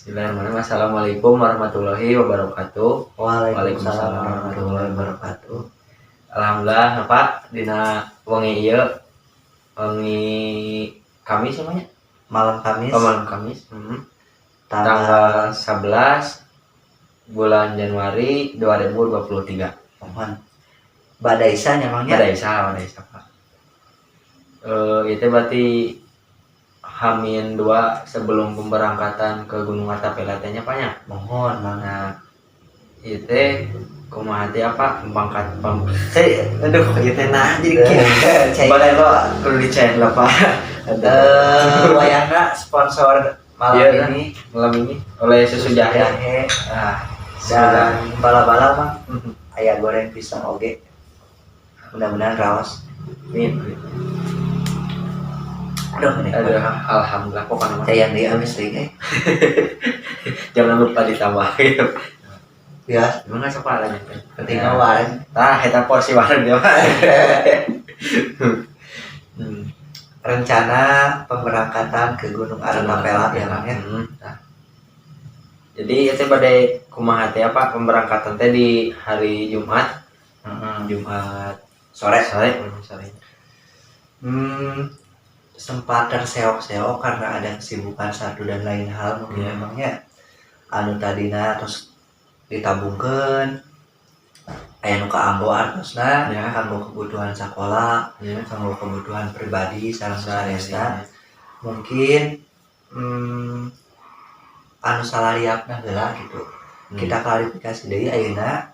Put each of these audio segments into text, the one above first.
Bismillahirrahmanirrahim. Assalamualaikum warahmatullahi wabarakatuh. Waalaikumsalam warahmatullahi wabarakatuh. Alhamdulillah, Pak, dina wengi ieu wengi Kamis namanya. Malam Kamis. Malam Kamis. Tanggal 11 bulan Januari 2023. Mohon. Badaisa nyamangnya. Badaisa, Pak. Itu berarti Hamin 2 sebelum pemberangkatan ke Gunung Artapela nya Pak nya. Mohon mana. Nah, itu kumaha teh apa pembangkat Aduh, itu nah jadi boleh lo perlu dicek lah Pak. Wayangna sponsor malam ini oleh Susu Jahe. Nah, dan bala-bala mah aya goreng pisang oge. Mudah-mudahan raos. Aduh, Alhamdulillah pokoknya yang di amis lagi. Jangan lupa ditambahin. Ya, Emang nggak sepalan ya? ketika waren. Tah, kita porsi waren dia. Rencana pemberangkatan ke Gunung Artapela ya Bang ya. Jadi itu badai kumaha teh apa pemberangkatan teh di hari Jumat. Jumat sore. Sempat terseok-seok karena ada kesibukan satu dan lain hal mungkin emangnya anu tadina terus ditabungkeun aya nu kaanggo artosna kanggo kebutuhan sekolah, kanggo kebutuhan pribadi sareng sanesna. Mungkin anu salariakna heula gitu. Kita klarifikasi deui ayeuna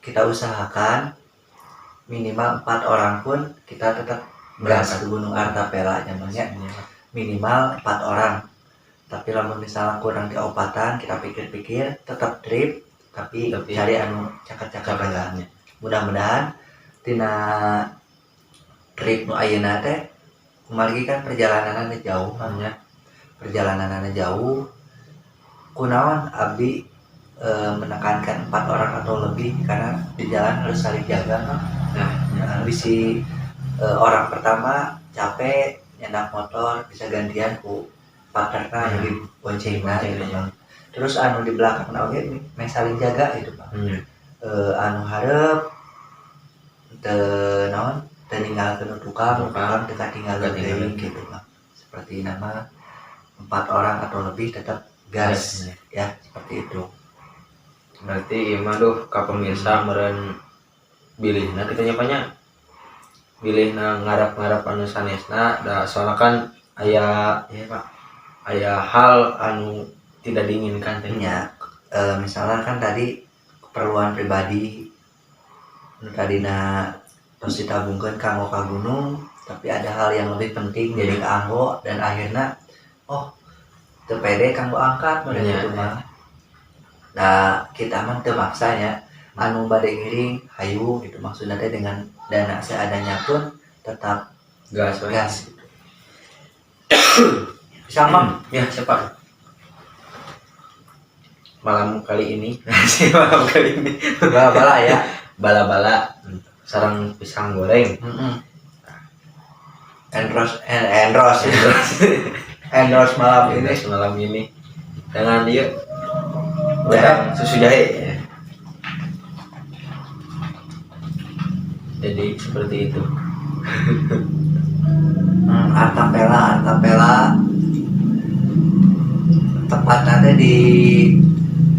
kita usahakan minimal 4 orang pun kita tetap gas ke Gunung Artapela namanya. Minimal 4 orang. Tapi lamun misalnya kurang diobatan, kita pikir-pikir tetap trip tapi cari anu cakar-cakar. Mudah-mudahan tina trip nu ayeuna teh kumaha kan perjalananana jauh namanya. Perjalananana jauh. Kunaon abdi menekankan 4 orang atau lebih karena di jalan harus saling jaga kan. Bisi orang pertama capek nyendak motor bisa gantian ku partnerna yang diboncengna gitu Bang. Terus anu di belakang oge saling jaga gitu Bang. Anu hareup teu naon teu ninggalkeun tukang teu katinggalan teuing gitu Bang. Seperti nama 4 orang atau lebih tetap gas ya seperti itu. Berarti ieu mah ka pemirsa meureun bilihna kita nyapanya bilihna ngarap-ngarap anu sanesna da soalna kan aya Pak aya hal anu tidak diinginkan teh nya. Misalnya kan tadi keperluan pribadi nu tadina tos ditabungkeun kanggo ka gunung tapi ada hal yang lebih penting jadi kaanggo dan akhirnya teu pede kanggo angkat model itu mah. Nah, kita mah teu maksa ya. Anu bade ngiring hayu gitu maksudnya teh dengan dana seadanya pun tetap gas gitu. Sama ya siapa malam kali ini bala-bala ya bala-bala sarang pisang goreng endros malam ini dengan dia susu jahe. Jadi seperti itu. Artapela tepatnya di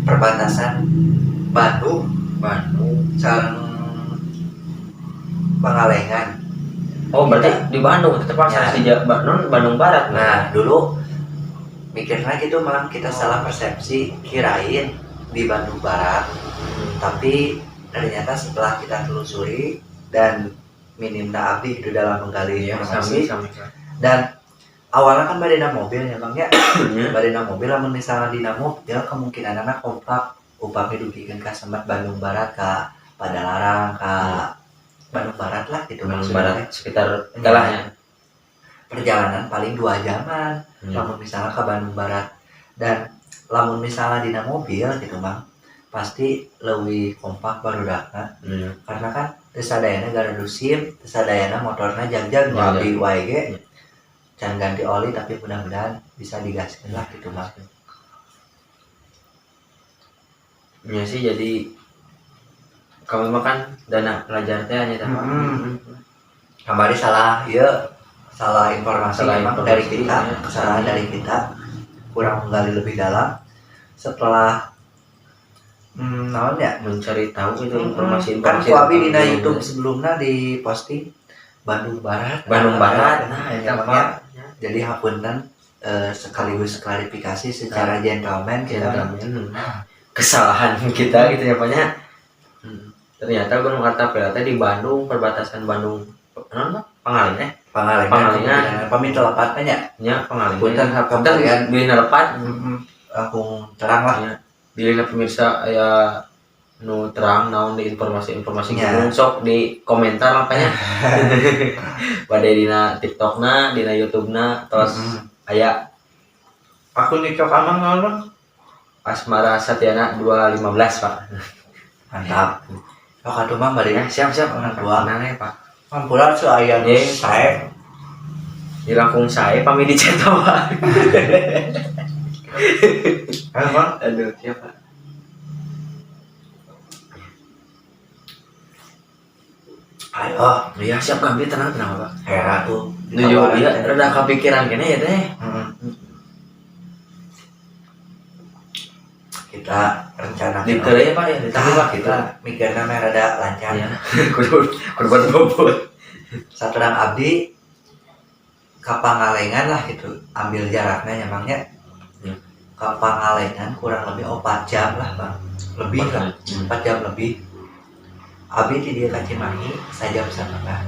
perbatasan Bandung sareng Pangalengan. Oh berarti di Bandung tetap di Bandung Barat. Nah dulu mikirnya gitu malah kita salah persepsi kirain di Bandung Barat. Tapi ternyata setelah kita telusuri dan minimna abdi itu dalam menggali informasi dan awalnya kan badina mobil ya Bang ya. Badina mobil lamun misalnya dina mobil kemungkinan anak kompak upami dugikeun ka Semat Bandung Barat ka Padalarang ka Bandung Barat lah gitu maksudnya sekitar galahnya. Perjalanan paling 2 jaman lamun misalnya ke Bandung Barat dan lamun misalnya dina mobil gitu Bang pasti lebih kompak barudakna karena kan teu sadayana gardu SIM teu sadayana motorna jag-jag ngabdi wae ge can ganti oli tapi mudah-mudahan bisa digaskeun lah gitu mah. Ya sih, jadi kami makan dana pelajar teh hanya tahu. Kembali salah informasi Salah memang informasi, dari kita, ya. kesalahan dari kita kurang menggali lebih dalam setelah naon ya Mencari tahu itu kan informasi-informasi ku abi dina tentang YouTube sebelumnya di posting Bandung Barat. Bandung Barat. Nah, eta emangnya Pak. jadi hapunten sekaligus klarifikasi secara gentleman kita Kesalahan kita gitu ya Pak nya. Ternyata Gunung Artapela teh di Bandung, perbatasan Bandung Pangalengan Pangalengan pamit telepatnya nya Pangalengan. punten hapunten Di nalepat aku terang lah ya. Dilihat pemirsa aya nu terang naon di informasi-informasi Ya. gunung sok di komentar makanya. Bade dina TikTokna, dina YouTubena, terus aya akun TikTok amang naon Asmara Satyana 215 Pak. mantap kok atuh mah bari Ya, siap Orang tua. Nane Pak. Ampuran aya Ye. sae Di langkung saya pami dicetak Pak. emang Aduh, siap Pak. ayo Ya siap kami tenang Pak. hera tuh Nuju ya rada kepikiran kene ya teh. Kita rencana Di ya Pak ya, tapi Pak kita. kita mikirnya mah rada lancar Ya. Kudu bobot. saturang abdi ka Pangalengan lah gitu ambil jaraknya emangnya Ya. ka Pangalengan kurang lebih 4 jam lah Bang lebih lah 4 jam lebih abdi di dia ka Cimahi sajam setengah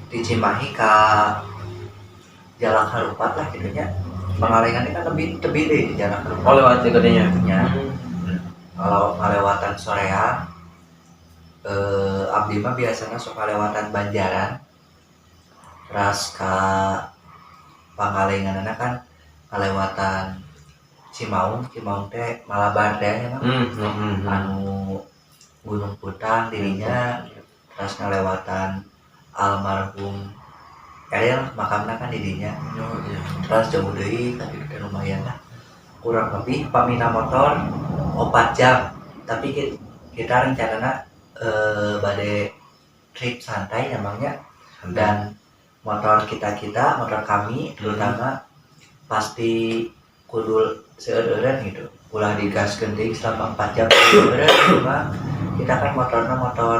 di Cimahi ka Jalak Harupat lah gitu nya Pangalengan ini kan lebih deh di Jalak Harupat Oh lewat gedenya. ya kalau ngalewatan sorean abdi mah biasanya suka lewatan Banjaran terus ka Pangalengan kan ngalewatan Cimaung teh Malabar teh mah anu Gunung Putang dirinya terus ngalewatan almarhum Eril makamna kan dirinya terus jauh deui tapi kita lumayan lah kurang lebih pamina motor 4 jam tapi kita rencananya bade trip santai namanya dan motor motor kami terutama pasti kudu seueureun gitu ulah digaskeun deui selama 4 jam seueureun cuma kita kan motornya motor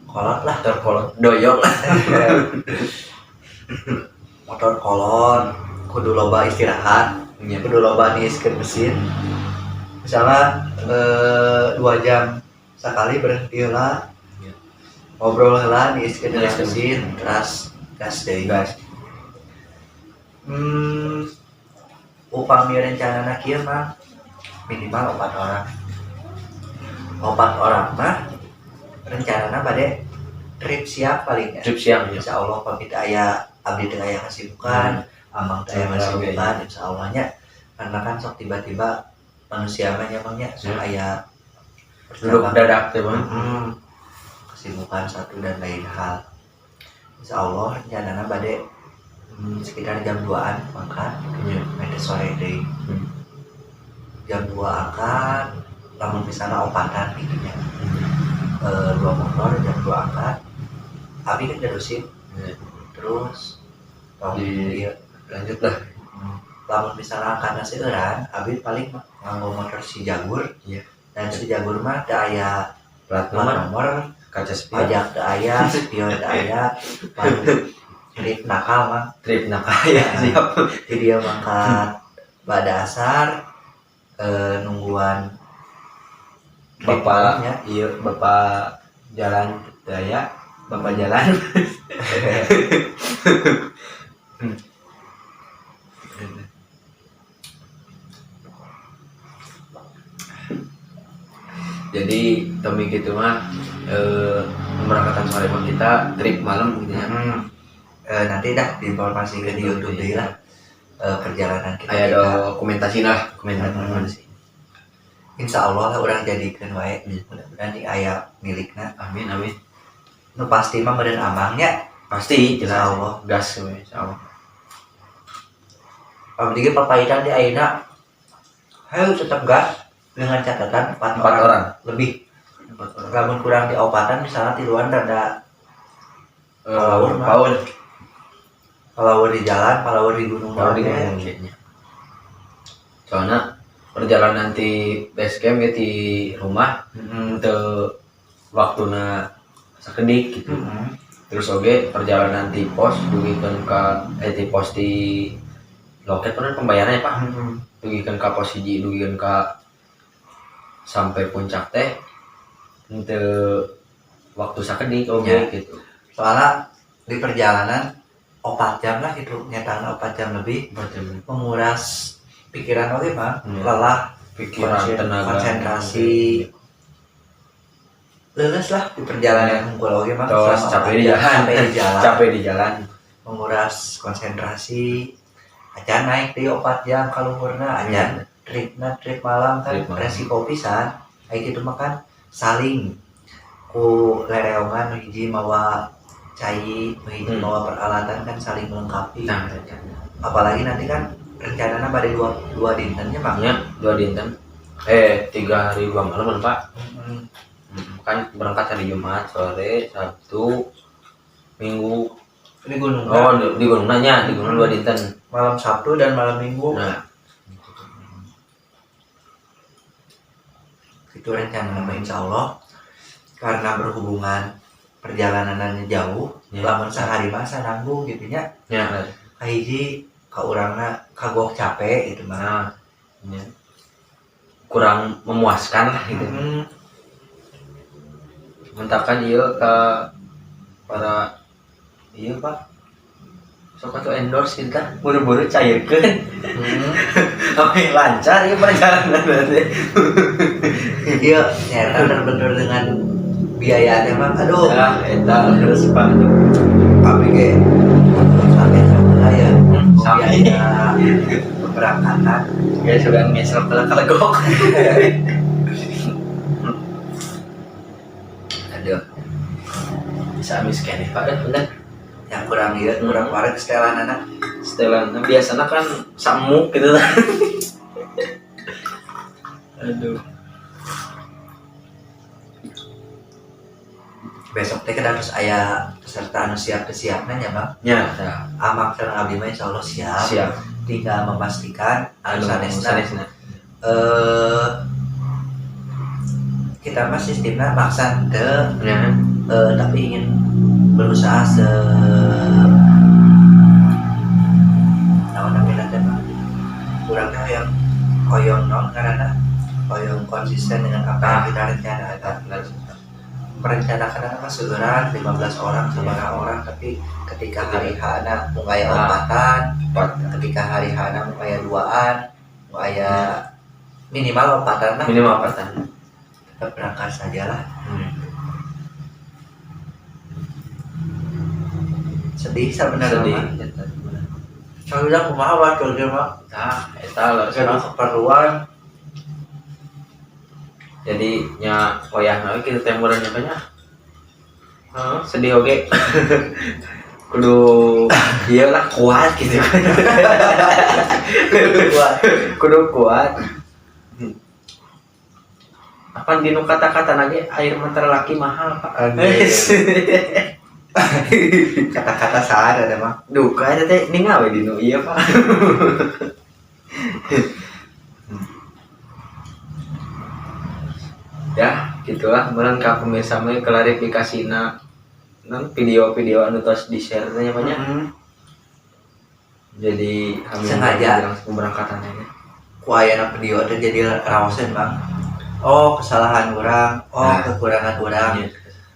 kolot lah Terkolot doyok. motor kolot kudu loba istirahat kudu loba niiskeun mesin misalnya 2 jam sekali berhenti lah Ya. ngobrol lah niiskeun Niiskeun. mesin terus gas deui upami rencanana kieu mah minimal 4 orang mah rencanana bade trip siap paling ya Trip siang ya. insya Allah pamit aya abdi teu aya kasibukan amang teu aya kasibukan insya Allahnya karena kan sok tiba-tiba manusia mah nyamangnya sok aya Duduk dadak teh Bang. kesibukan satu dan lain hal insya Allah rencanana bade sekitar jam 2an makan Iya. ada sore deh jam 2 angkat namun misalnya opatan gitu ya 2 motor jam 2 angkat abi kan terusin Iya. terus Di- Lanjut lah. lamun misalnya angkatnya seueuran abi paling nganggo motor si Jagur Iya. dan si Jagur mah teu aya Plat plat nomor, nomor kaca spion, pajak teu aya spion teu aya paling trip nakal mah trip nakaya siap. jadi dia mangkat pada asar nungguan Bapak ya iya Bapak jalan daya, Bapak jalan. Jadi Tommy gitu mah pemberangkatan sore mah kita trip malam gitu ya. nanti dah diinformasikan di YouTube deh lah perjalanan kita Aya dokumentasi lah, dokumentasi. insya Allah lah orang jadikan wae mudah-mudahan di aya milikna Amin amin. nu pasti mah meureun amangnya Pasti Insya jelas Allah. gas we insyaallah. Abdi ge papaitan di ayeuna hayu tetap gas dengan catatan 4 4 orang. lebih. 4 orang. Lamun kurang diobatan misalnya tiluan rada Palawur mah. Paul. palawur di jalan, palawur di gunung Kalau di bae. gunung kayaknya. Soalnya perjalanan di base camp ya di rumah untuk waktuna sakedik gitu. Terus oge perjalanan di pos dugikeun ka di pos di loket kan pembayarannya Pak. Dugikeun ka pos hiji, dugikeun ka sampai puncak teh untuk waktu sakedik oge Ya. gitu. Soalnya di perjalanan 4 jam lah gitu, nyatanya 4 jam lebih menguras pikiran oke mah, lelah, Pikiran, tenaga, konsentrasi, leles lah di perjalanan unggul oke mah. terus Selama capek 4 di jam, jalan, capek di jalan, menguras konsentrasi. Acan naik di 4 jam kaluhurna, acan trip malam kan Trip malam. resiko pisan. Kayak gitu mah kan saling ku lereongan hiji mawa cai, hiji mawa peralatan kan saling melengkapi. Nah, Apalagi nanti kan rencananya pada dua dintennya makanya 2 dinten, 3 hari 2 malam kan Pak. Kan berangkat hari Jumat sore, Sabtu, Minggu. di gunung. Oh, di gunung nanya, di gunung 2 dinten. Malam Sabtu dan malam Minggu. Nah, Itu rencana nama insya Allah. Karena berhubungan perjalanannya jauh, Ya. lamun sehari masa nanggung gitu nya. ya, Hiji ka urangna kagok capek gitu mah. nah, ya. Kurang memuaskan lah gitu. Mentakan iya ke para iya Pak. Sok atuh endorse kita buru-buru cairkeun. Sampai lancar ya perjalanan nanti. Iya, ternyata bener-bener dengan biaya emang aduh. Ah, eta terus Pak. Tapi ge sampai sana ya. Sampai. Biaya keberangkatan. Ya sudah ngesel kelegok. Aduh. Bisa miskin nih Pak, bener. Yang kurang lihat, kurang warak setelan anak. Setelan biasanya kan samuk gitu lah. Aduh. Besok teh kan harus aya peserta anu siap kesiapnya ya bang. Ya, ya. Amak dan abdi mah insya Allah siap. Siap. Tinggal memastikan anu sanesna. Kita mah sistemnya maksa teu, Ya. tapi ingin berusaha naon namina teh mah. Kurangnya yang koyong non karena koyong konsisten dengan apa yang kita rencanakan. Merencanakan apa seueuran 15 orang sabaraha orang, tapi ketika hari H-na mau aya ompatan, ketika hari H-na mau aya duaan, mau aya minimal ompatan lah, Minimal apatan. tetap berangkat sajalah. Sedih sebenarnya. Soalnya kumaha wae kerja mah. Nah, eta lah. Karena keperluan. Jadi nya wayah nawe kita temuran nya sedih oge. Kudu ieu lah kuat gitu. Kudu kuat. Apa dinu kata-kata lagi air mata laki mahal Pak. Kata-kata salah ada mah. Duka eta teh ningal we dinu ieu Pak. Ya, gitulah meureun ka pemirsa mah klarifikasina non video-video anu tos di-share teh banyak. Jadi kami Sengaja. pemberangkatan ini. Ku ayana video teh jadi raosen bang. Oh kesalahan orang, Nah. kekurangan orang. Iya.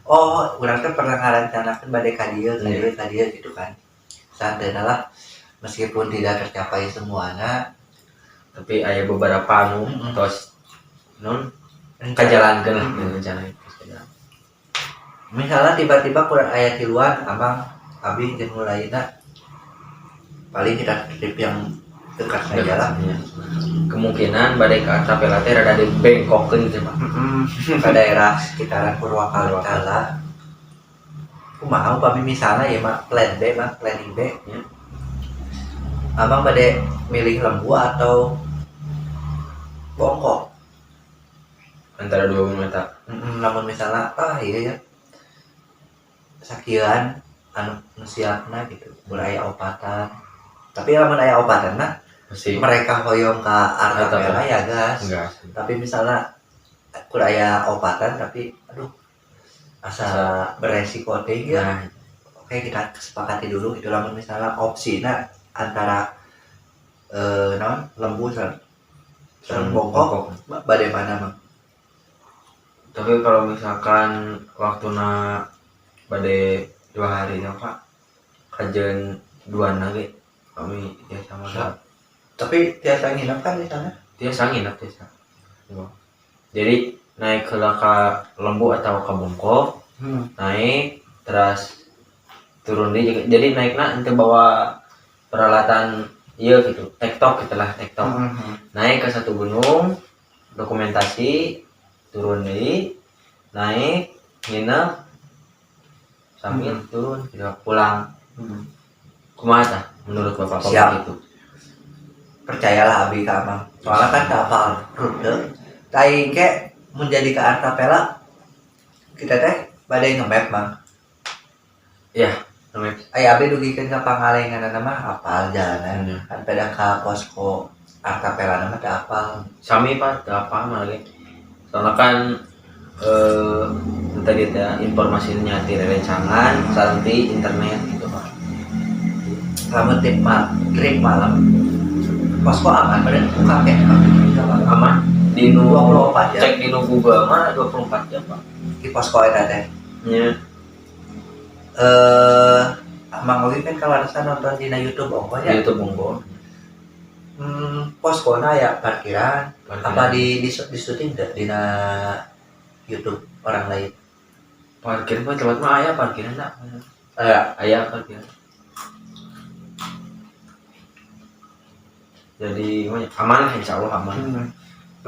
Oh orang teh pernah ngarencanakeun bade ka dieu, Iya. ka dieu gitu kan. Santai lah, meskipun tidak tercapai semuanya. Tapi aya beberapa anu tos non Rencana- kajalankeun lah rencana itu. Misalnya tiba-tiba kurang aya tiluan, abang, abi jeung mulaina paling kita trip yang dekat saja lah. Iya. Kemungkinan badai ke Artapela teh rada di bengkokeun gitu Pak. Ke daerah sekitaran Purwakarta. Kumaha upami misalnya ya mah plan B mah planning B. Ya. abang pada milih lembu atau bongkok? antara dua gunung eta. Namun misalnya iya ya sakian anu siapna gitu mulai opatan, tapi lamun aya opatan nah Masih mereka hoyong ke Artapela ya gas. enggak. Tapi misalnya aya opatan tapi aduh asa beresiko teh ya. Nah, Oke, kita sepakati dulu itu lamun misalnya opsina antara non lembu dan bongkok bade mana Bang? tapi kalau misalkan waktuna bade 2 hari ya Pak, kajen 2 lagi kami ya sama Siap. Tapi tiasa nginep kan di sana? tiasa nginep tiasa. Jadi naik ke lembu atau ke bongkok, naik terus turun di, jadi naiknya ente bawa peralatan iya gitu, tektok gitulah tektok. Naik ke satu gunung, dokumentasi, turun di, naik, nginep, sambil turun, tidak pulang. Kumaha tah menurut bapak Siap. itu? Percayalah abi ka Abang. Soalnya kan kapal rute. Kayak ke menjadi ke Artapela kita teh badai nge-map Bang. Ya, namanya Abi dugikeun ka pangalengan mah hafal jalanan. Kan pada ka posko Artapela nama teh hafal. sami Pak, teu apa mah lagi. Soalnya kan tadi ada informasinya di rencangan, santi internet gitu Pak. Lamun trip malam posko aman badan buka kayak Aman di 24 jam. Cek di Google mah 24 jam Pak. Di posko eta teh. Ya. Mang Ogi kan kalau ada nonton di YouTube Di ya. YouTube Bongo. Poskona ya parkiran. Apa di syuting di YouTube orang lain? Parkir Pak, tempat mah aya parkiran enggak? Aya parkiran. Jadi aman lah, insya Allah aman.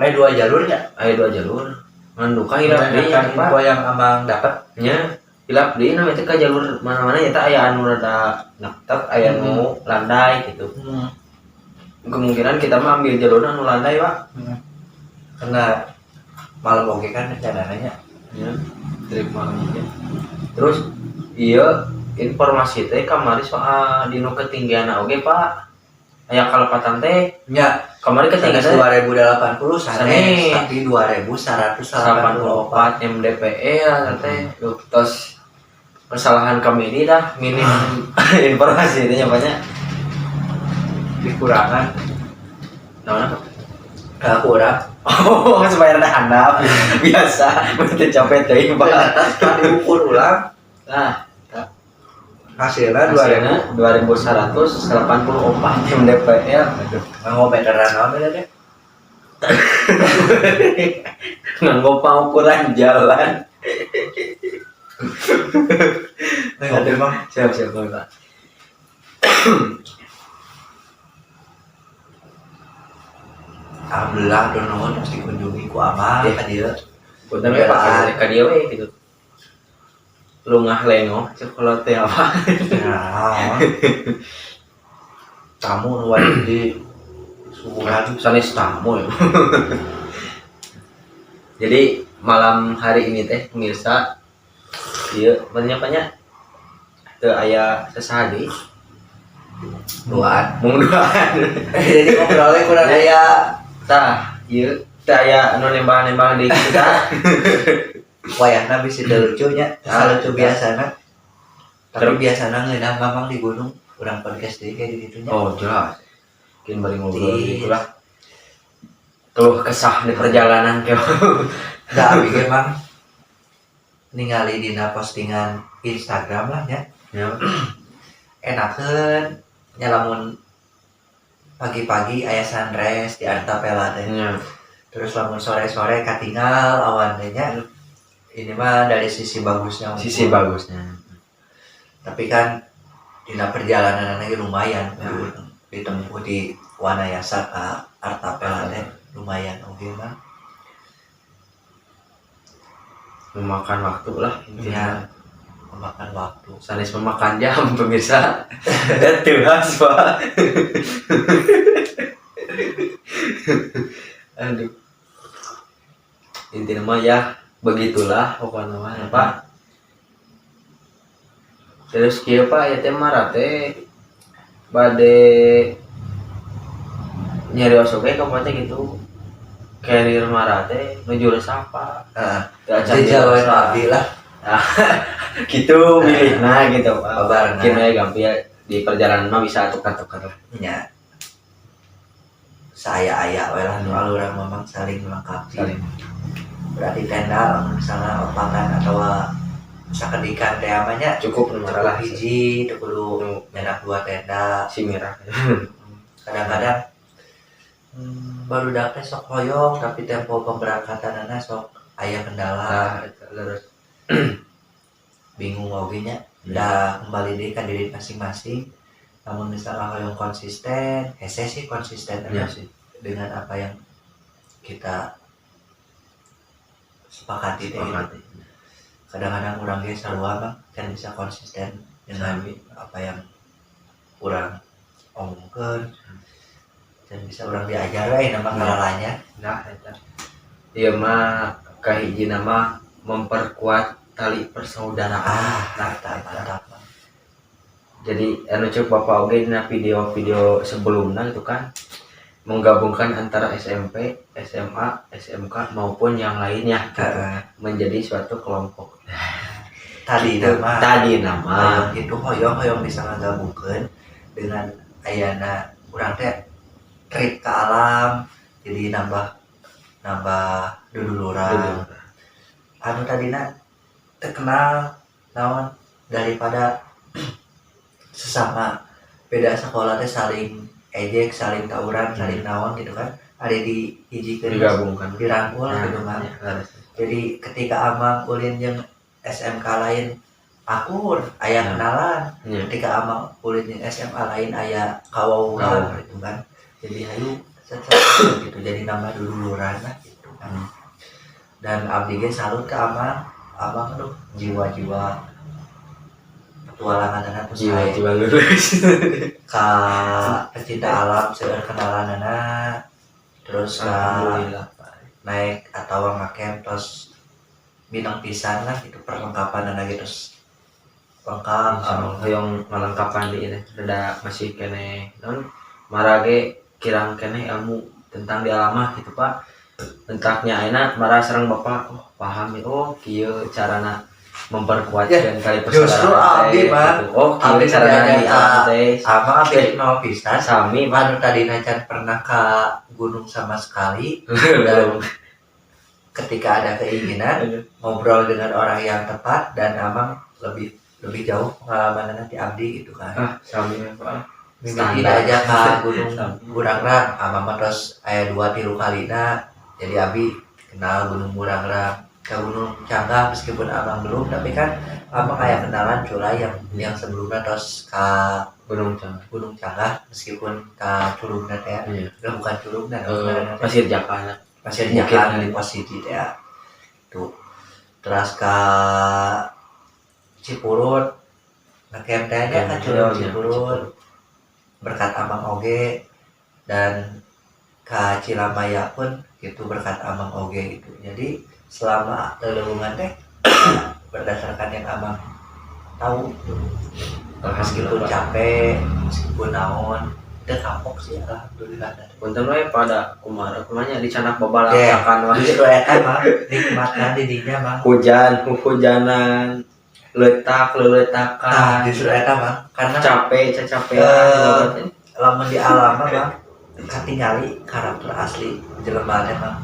Lain 2 jalur ya? Aya 2 jalur. Manduka hilap deui Kan Pak. info yang Amang dapat. Nya hilap deui na eta ka jalur mana-mana eta aya anu rada naktek, aya anu landai gitu. Kemungkinan kita mah ambil jalur anu landai Pak. Karena malam oke kan rencananya. Ya, trip malam aja. Terus iya informasi teh kamari soal dino ketinggian oge Pak. Aya kalepatan teh Ya, kamari ketinggian 2080 sanes, Sanes. tapi 2184 mdpe ya teh. Terus kesalahan kami ini dah minim informasi itu banyak dikurangan. Nah, Kurang. oh supaya ada handap biasa berarti capek teh Pak. Ternyata setelah diukur ulang Nah, hasilnya 2184 mdpe ya. Aduh, nganggo meteran naon beda deh. Nganggo pengukuran jalan. Ngopi Bang. Siap Pak. Alhamdulillah tuh nuhun harus dikunjungi ku Amang ka dieu. Punten we Pak, ka dieu we gitu. Lu ngahlengo cek kalau teh apa? Nah, tamu nu wajib di subuhan. Sanes tamu ya. Jadi malam hari ini teh pemirsa ieu banyak teu aya sesahadi Duaan. mung duaan. Jadi ngobrolnya kurang aya Tah, ieu teh aya anu nembah-nembah deui kita. wayahna bisi teu lucunya, lucu biasana. Tapi biasana ngeunah Mamang di gunung, urang podcast deui kayak gitu nya. Oh, jelas. Mungkin bari ngobrol gitu lah. Keluh kesah di perjalanan ke. Da abi ge Mang ningali dina postingan Instagram lah ya. Ya. Enakeun nya lamun pagi-pagi aya sunrise di Artapela teh. Ya. Terus lamun sore-sore katinggal awan teh nya. Ini mah dari sisi bagusnya. Sisi bagusnya. Tapi kan dina perjalanan lagi lumayan ditempuh di Wanayasa ke Artapela teh lumayan oke mah. Memakan waktu lah intinya. memakan waktu. sanes memakan jam pemirsa. Dan tuas pak. Aduh. Intinya mah ya begitulah pokoknya mah pak. Terus kieu pak ya teh marah teh bade nyarios oge ka teh gitu. Carrier marah teh nuju resapa. Jadi jalan abdi lah. Gitu milihna gitu pak. Kabarna. Mungkin ya gampang ya di perjalanan mah bisa tukar-tukar lah. Ya. Saya we lah nu alurang memang saling melengkapi. Saling. Berarti tenda misalnya opatan atau sakedikan teh amanya Cukup masalah lah hiji teu kudu nyenak dua tenda. si merah. Kadang-kadang barudak teh sok hoyong tapi tempo pemberangkatanana sok aya kendala. Terus Bingung oge nya. Da kembali deui ka diri masing-masing. Namun misalnya hoyong konsisten, hese sih konsisten ya sih. dengan apa yang kita sepakati teh. Kadang-kadang urang ge sarua mah kan bisa konsisten dengan apa yang urang omongkeun dan bisa urang diajar we nama kalalanya. Nah eta. Ieu mah kahiji nama memperkuat tali persaudaraan. Mantap. Jadi anu cuk Bapak oge dina video-video sebelumnya itu kan menggabungkan antara SMP, SMA, SMK maupun yang lainnya gitu, menjadi suatu kelompok. Tadi nama Gitu. itu hoyong bisa ngagabungkeun dengan ayana urang teh trip ke alam jadi nambah duduluran. Anu tadina terkenal naon daripada sesama beda sekolah teh saling ejek, saling tawuran, saling naon gitu kan. Ada di hijikeun Digabungkan, dirangkul gitu kan. Jadi ketika Amang ulin jeung SMK lain akur aya kenalan. Ketika Amang ulin jeung SMA lain aya kawauhan gitu kan. Jadi ayo secara gitu jadi nambah duluran lah gitu kan. Dan abdi ge salut ke Amang aduh jiwa-jiwa petualangan tuh jiwa lurus ka pecinta alam seueur kenalanana terus naik atau ngakem terus bintang pisan lah gitu perlengkapan gitu terus lengkap yang melengkapan di ini rada masih kene non marage kirang kene ilmu tentang di alamah gitu pak entaknya enak marah serang bapak paham ya kieu carana memperkuatkan kali persaudaraan justru abdi mah kieu carana di alam teh ama abdi nol pisan sami anu tadi nacan pernah ke gunung sama sekali dan ketika ada keinginan ngobrol dengan orang yang tepat dan Amang lebih jauh pengalaman nanti abdi gitu kan. Sami pak Mimiti aja ke gunung Burangrang Amang terus aya 2-3 kalina jadi abdi kenal gunung Burangrang ke gunung Canggah meskipun Amang belum tapi kan Amang aya kenalan culai yang sebelumnya terus ke gunung Canggah meskipun ke Curugna teh bukan Curugna Pasir Jakana di posisi ya tuh terus ke Cipurut ngakem teh nya ka Cipurut berkat Amang oge dan ke Cilamaya pun gitu berkat Amang oge gitu. Jadi selama lelungan teh berdasarkan yang Amang tahu meskipun capek meskipun naon teu kapok sih alhamdulillah. Punten we pada kumanya dicanak babalakakan wae. Justru eta mah nikmatna di dinya mah. Hujanan, leletakan. Justru eta mah karena capean. Lamun di alam mah katingali karakter asli jelema teh mah.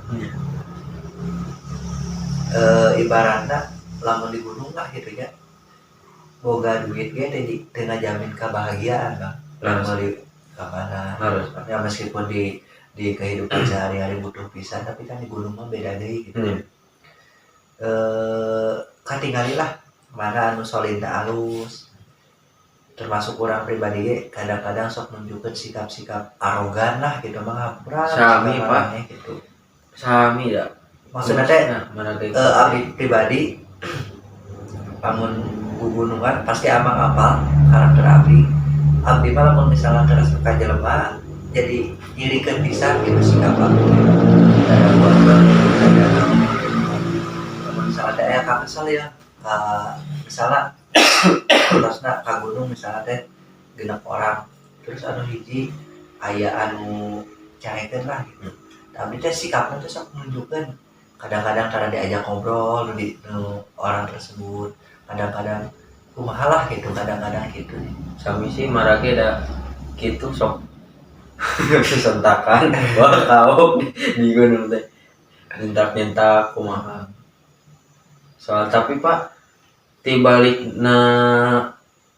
Ibaratna lamun di gunung lah gitu ya. Boga duit ge teh ngajamin kebahagiaan bang. Lamun kemana ya meskipun di kehidupan sehari-hari butuh pisan tapi kan di gunung mah beda deui gitu. Katingali lah mana anu solidna alus termasuk orang pribadi ge kadang-kadang sok nunjukkeun sikap-sikap arogan lah gitu mah sami pak gitu sami ya maksudnya teh abdi pribadi bangun gugunungan pasti amang apal karakter abdi mah lamun misalnya keras suka jelema jadi nyirikeun pisan gitu sih apa ada buat ada lamun misalnya teh aya kakesel ya misalnya terusna ka gunung misalnya teh 6 orang terus anu hiji aya anu carekeun lah gitu tapi teh sikapna teh sok nunjukkeun kadang-kadang karena diajak ngobrol di orang tersebut kadang-kadang kumaha lah gitu kadang-kadang gitu sami sih marake da kitu sok sentakan bakau di gunung teh minta kumaha soal tapi Pak tibalik na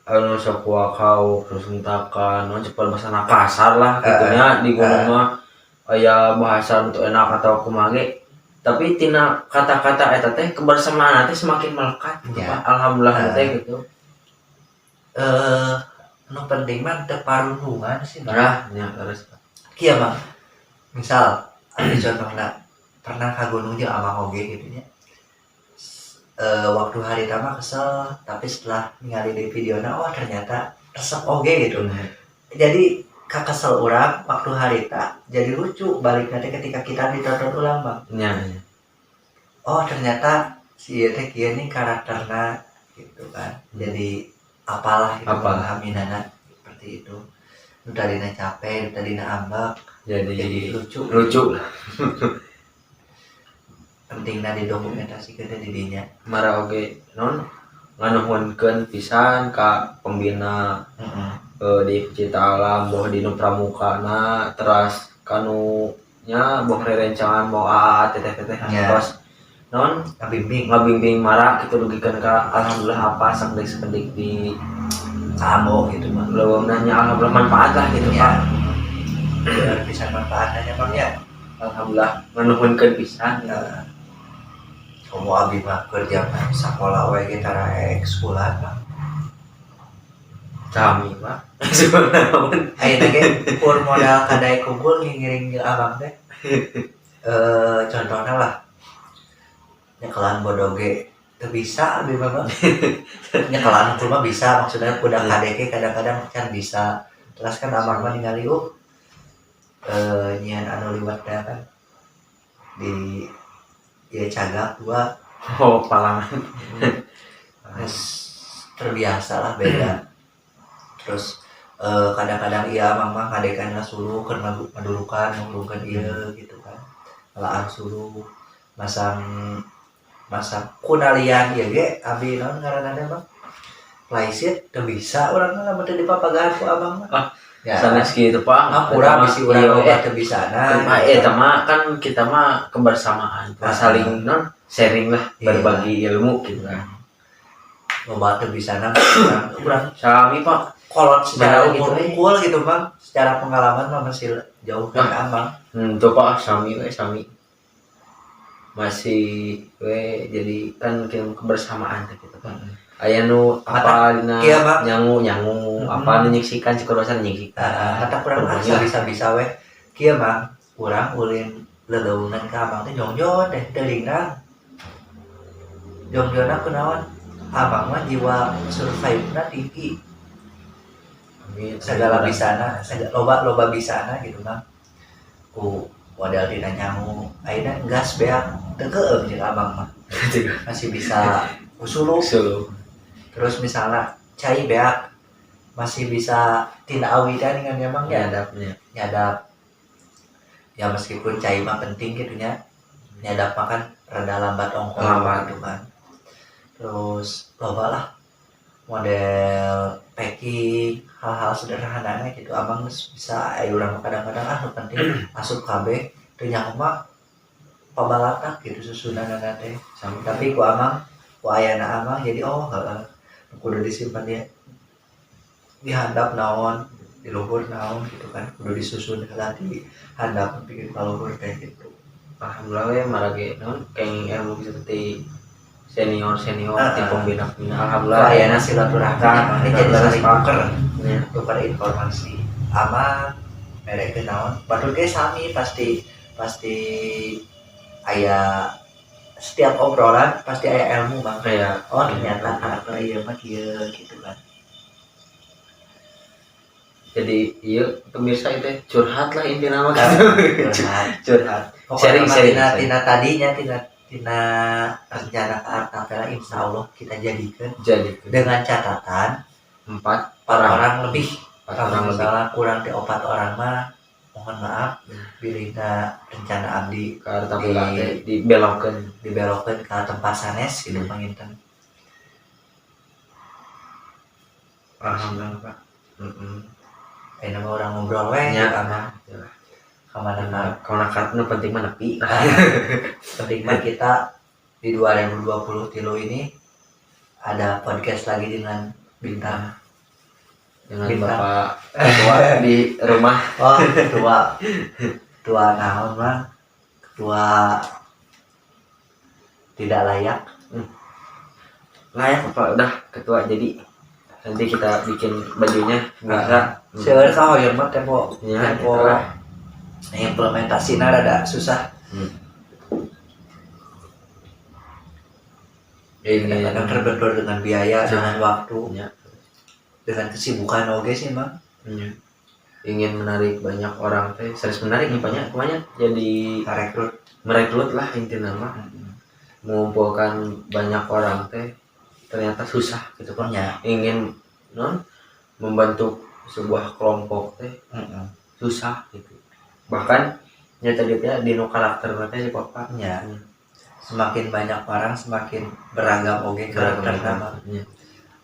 anu sok wakau terus sentakan cepat bahasa kasar lah gitunya di gunung mah aya bahasa untuk enak atau kumaha ge tapi tina kata-kata eta teh kebersamaan teh semakin melekat gitu Ya. Pak alhamdulillah teh gitu nu penting mah teu parunungan sih nah nya terus kieu mah misal ambil contohna pernah ka gunung jeung amang oge gitu nya waktu hari tama kesel tapi setelah ningali di videona oh ternyata resep oge gitu jadi kakesel urang waktu harita jadi lucu balik nanti ketika kita ditonton ulang bang nya oh ternyata si ieu teh kieu nih karakterna gitu kan jadi apalah itu pemahaminana seperti itu nu tadina capek nu tadina ambek jadi lucu pentingna didokumentasikeun teh di dinya mara oge non nganuhunkeun pisan ka pembina di pecinta alam boh dinu pramukana teras kanu nya boh rerencangan boh teteh terus non ngabimbing mara kitu dugikeun ka alhamdulillah apa sakedik di amo gitu mah belum nanya alhamdulillah manfaat lah gitu Pak biar bisa manfaatnya bang ya alhamdulillah nganuhunkeun pisan kamu abi mah kerja mah sekolah we ge tara ekskulan mah kami Pak sebenarnya ayeuna ge pur modal kadai kumpul ngiring jeung abang teh contohna lah nyekelan bodoge teu bisa abi mah nyekelan unggul mah bisa maksudnya udah kadeke kadang-kadang kan bisa terus kan abang mah ningali nyian anu liwat kan di ya cagak gua palangan terbiasa lah beda terus kadang-kadang iya mama ngadekan lah suluh kan madurukan ngurungkan iya gitu kan laang suluh masang kunalian ya ge abi naon ngaranna mah laisit teu bisa urang mah lamun teu dipapagahan ku abang mah ya sanes kitu Pak urang bisi urang obat teu bisana eta mah kan kita mah kebersamaan saling non sharing lah berbagi ilmu gitu kan obat teu bisana urang sami Pak kolot secara unggul gitu bang secara pengalaman mah masih jauh kan abang tuh Pak sami masih jadi kan kebersamaan gitu Pak aya nu apa dina nyangu apa nu nyiksikan cikurosan nyiksikan kata kurang asa bisa we kieu mah urang ulin leleunan ka abang teh jongjon teh teuingna jongjonna kunaon abang mah jiwa survive-na tinggi segala bisana loba bisana gitu mah ku modal dina nyangu ayeuna gas beak teu keum jeung abang mah masih bisa usuluh terus misalnya cai beak masih bisa tina awi teh dengan emang nyadap ya meskipun cai mah penting gitu nya nyadap makan rada lambat ongkol gitu kan terus loba lah model packing hal-hal sederhana gitu abang bisa urang kadang-kadang nu penting asup KB teu nyaho mah pabalatak gitu susunanana teh tapi ku amang ku ayana amang jadi kudu disimpan dia di handap naon di luhur naon gitu kan kudu disusun heula di handap bikin paluhur teh gitu alhamdulillah we marage naon keng ilmu seperti senior di pembina alhamdulillah ayana silaturahmi ini jadi saling tukar informasi aman mereka naon batur ge sami pasti aya setiap obrolan pasti ada ilmu bang. kayak Oh ternyata karakter iya mah kieu gitu kan. jadi iya pemirsa itu curhat lah intinya mah gitu. Curhat Pokoknya sharing tina tadinya tina rencana ke Artapela insya Allah kita jadikan jadi dengan catatan 4 orang lebih. 4 Kalau orang lebih misalnya kurang di 4 orang mah mohon maaf bilihna rencana abdi ke Artapela teh dibelokkeun dibelokkeun ke tempat sanes gitu panginten. alhamdulillah Pak. Nama orang ngobrol we Ya. sama kemana karena penting mah nepi. penting mah kita di 2020 tilu ini ada podcast lagi dengan bintang dengan Bapak ketua di rumah. oh ketua naon mah ketua tidak layak Apa udah ketua jadi nanti kita bikin bajunya bisa seueur ka hoyong mah tempo ya, tempo implementasinya rada susah. Ini kadang terbentur dengan biaya dengan waktu ya. dengan kesibukan oke sih bang. Ingin menarik banyak orang teh serius menarik banyak jadi merekrut lah intinya mah mengumpulkan banyak orang teh ternyata susah gitu kan ya. Ingin membentuk sebuah kelompok teh susah gitu bahkan nyata dia di karakter mereka si papa ya. Semakin banyak orang semakin beragam oke karakternya.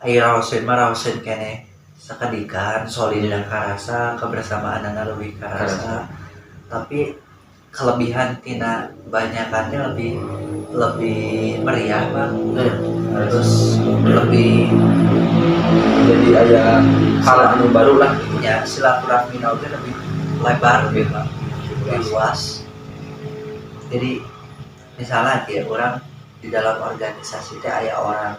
Ayo rausin kene sekadikan solid dan karasa kebersamaan dan lebih karasa tapi kelebihan tina banyakannya lebih meriah bang. Terus lebih jadi ada hal anu baru lah ya silaturahmi oke lebih lebar gitu lebih luas. Jadi misalnya ya orang di dalam organisasi teh aya orang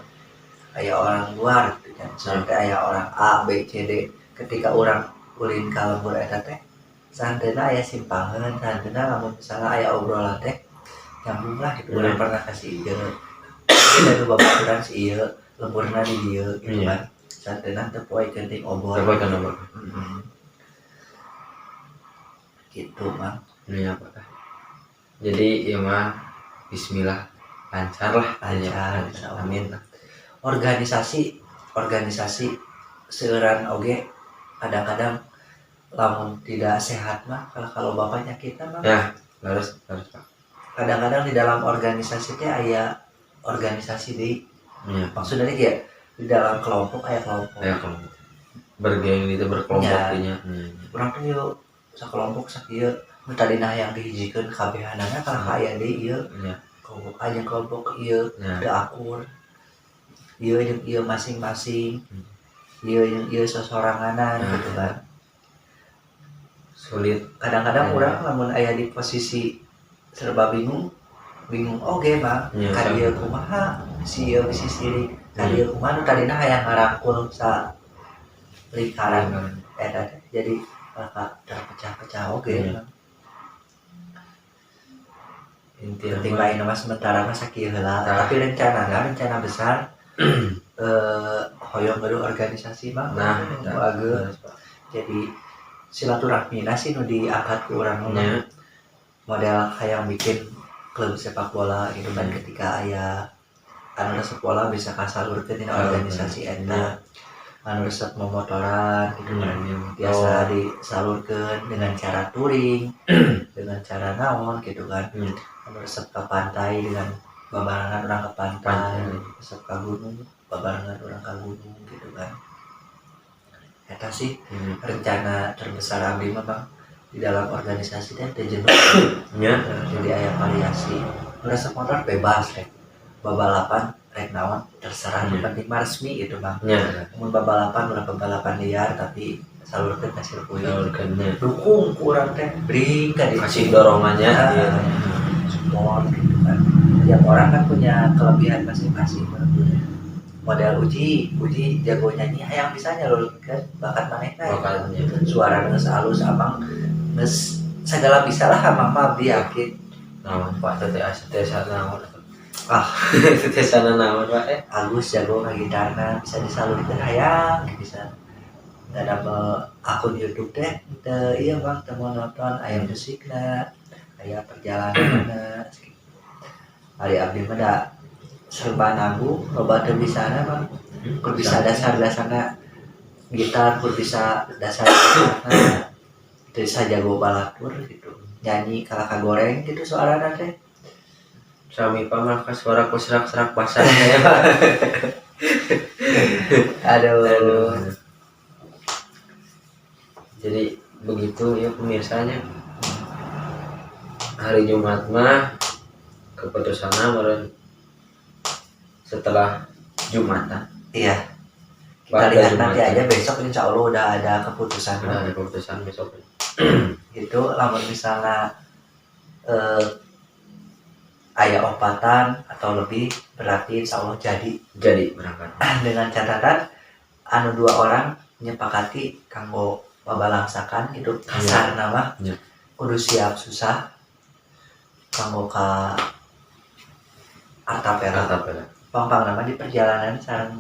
luar gitu kan. Sampai aya orang A, B, C, D. Ketika orang ulin ka lembur eta teh santena aya simpangan, santena lamun misalnya aya obrolan teh nyambung lah gitu. Urang pernah kasih ide. Dari babaturan si ieu lemburna di dieu gitu kan. Santena teu poe kenting obor. Gitu mah. Ini apa? Jadi ya mah bismillah lancar lah amin. Organisasi seueuran oge kadang-kadang lamun tidak sehat mah kalau bapaknya kita mah ya harus Pak. Kadang-kadang di dalam organisasi teh aya organisasi di maksudnya kayak di dalam kelompok aya kelompok bergeng gitu berkelompok nya urang teh yeuh sakelompok sakieu nu tadina yang dihijikeun kabehanana kana aya deui ieu kelompok aja kelompok ieu teu akur ieu jeung ieu masing-masing ieu jeung ieu sosoranganan gitu kan sulit. Kadang-kadang urang lamun aya di posisi serba bingung oge bang ka dieu kumaha si ieu si sirik ka dieu kumaha nu tadina hayang ngarangkul sa lingkaran eta jadi terpecah-pecah oge bang. Penting bae nama sementara mah sakieu heula tapi rencana besar hoyong baru organisasi mah agak jadi silaturahmi sih nu diangkat ku urang model kayak bikin klub sepak bola gitu kan ketika aya anu sekolah bisa kasalurkeun dina organisasi eta anu resep memotoran gitu kan biasa disalurkeun dengan cara touring dengan cara naon gitu kan anu resep ke pantai dengan babarengan orang ke pantai resep ke gunung babarengan orang ke gunung gitu kan eta sih rencana terbesar abdi mah bang di dalam organisasi teh teu jenuh jadi aya variasi resep motor bebas rek babalapan rek naon terserah penting mah resmi gitu bang mun babalapan ulah babalapan liar tapi salurkeun ka sirkuit dukung ku urang teh bring ka kasih dorongannya support gitu kan tiap orang kan punya kelebihan masing-masing model uji jago nyanyi hayang bisa nyalurkeun bakat manehna suara geus alus abang geus segala bisa lah amang mah abdi yakin Pak teh asa naon Tetesana naon Pak Agus jago ka gitarna bisa disalurkeun hayang bisa nggak dapet akun YouTube teh iya bang temu nonton aya musikna aya perjalanan hari abdi mah da serba nanggung loba teu bisana bang kur bisa dasar-dasarna gitar kur bisa dasar-dasarna teu sajago balatur gitu nyanyi kalaka goreng gitu suarana teh sami pamah ka suara ku serak-serak basah aduh jadi begitu ya pemirsanya hari Jumat mah keputusannya meren setelah Jumatan iya kita Pada lihat Jumatan. nanti aja besok insya Allah udah ada keputusan Nah, ada keputusan besok gitu lamun misalnya aya opatan atau lebih berarti insya Allah jadi berangkat dengan catatan anu 2 orang nyepakati kanggo babalangsakan itu kasar nama Iya. kudu siap susah kanggo ka Artapela Artapela pampang nama di perjalanan sareng